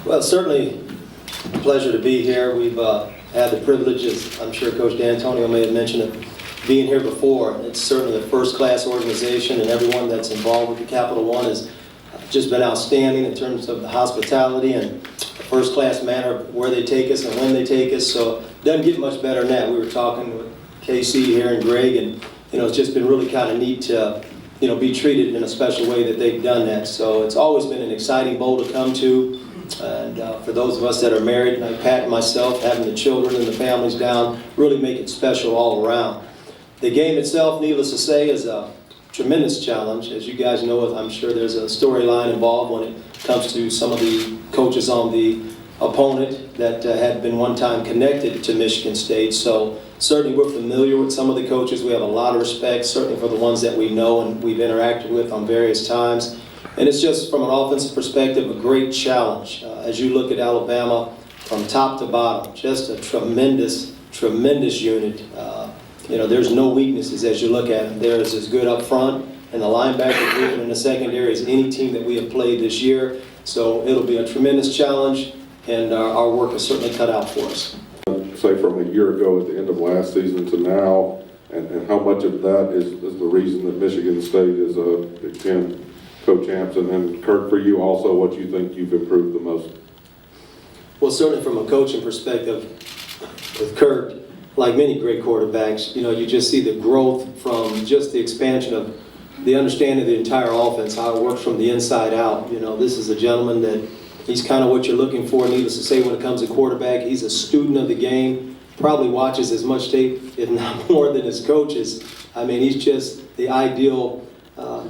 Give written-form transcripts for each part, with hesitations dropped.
Well, certainly a pleasure to be here. We've had the privilege, as I'm sure Coach D'Antonio may have mentioned, of being here before. It's certainly a first-class organization, and everyone that's involved with the Capital One has just been outstanding in terms of the hospitality and the first-class manner of where they take us and when they take us. So it doesn't get much better than that. We were talking with KC here and Greg, and it's just been really kind of neat to be treated in a special way that they've done that. So it's always been an exciting bowl to come to. And for those of us that are married, like Pat and myself, having the children and the families down, really make it special all around. The game itself, needless to say, is a tremendous challenge. As you guys know, I'm sure there's a storyline involved when it comes to some of the coaches on the opponent that had been one time connected to Michigan State. So certainly we're familiar with some of the coaches. We have a lot of respect, certainly for the ones that we know and we've interacted with on various times. And it's just, from an offensive perspective, a great challenge. As you look at Alabama from top to bottom, just a tremendous, tremendous unit. There's no weaknesses as you look at them. They're as good up front and the linebacker group in the secondary as any team that we have played this year. So it'll be a tremendous challenge, and our work is certainly cut out for us. Say from a year ago at the end of last season to now, and how much of that is the reason that Michigan State is a Big Ten co-champs, and then Kirk, for you also, what you think you've improved the most? Well, certainly from a coaching perspective with Kirk, like many great quarterbacks, you just see the growth from just the expansion of the understanding of the entire offense, how it works from the inside out. This is a gentleman that he's kind of what you're looking for, needless to say, when it comes to quarterback. He's a student of the game, probably watches as much tape, if not more, than his coaches. I mean, he's just the ideal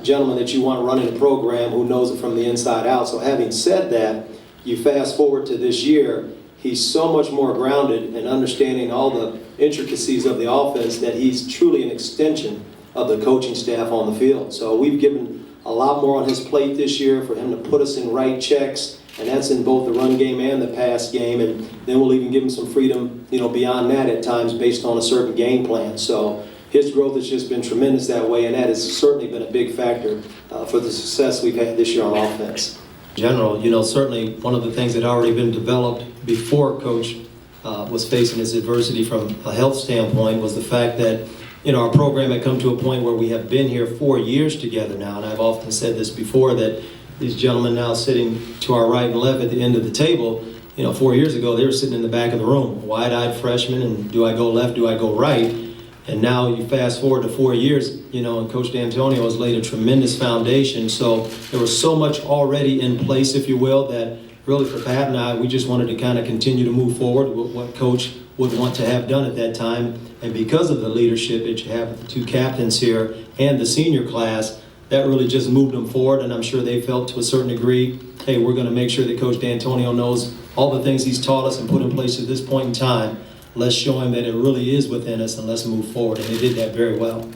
gentleman that you want running a program who knows it from the inside out. So having said that, you fast forward to this year, he's so much more grounded in understanding all the intricacies of the offense that he's truly an extension of the coaching staff on the field. So we've given a lot more on his plate this year for him to put us in right checks, and that's in both the run game and the pass game, and then we'll even give him some freedom, beyond that at times based on a certain game plan. So his growth has just been tremendous that way, and that has certainly been a big factor for the success we've had this year on offense. In general, certainly one of the things that had already been developed before Coach was facing his adversity from a health standpoint was the fact that our program had come to a point where we have been here 4 years together now, and I've often said this before, that these gentlemen now sitting to our right and left at the end of the table, 4 years ago they were sitting in the back of the room, wide-eyed freshmen, and do I go left, do I go right? And now you fast forward to 4 years, and Coach D'Antonio has laid a tremendous foundation. So there was so much already in place, if you will, that really for Pat and I, we just wanted to kind of continue to move forward with what Coach would want to have done at that time. And because of the leadership that you have with the two captains here and the senior class, that really just moved them forward. And I'm sure they felt to a certain degree, hey, we're going to make sure that Coach D'Antonio knows all the things he's taught us and put in place at this point in time. Let's show him that it really is within us, and let's move forward. And they did that very well.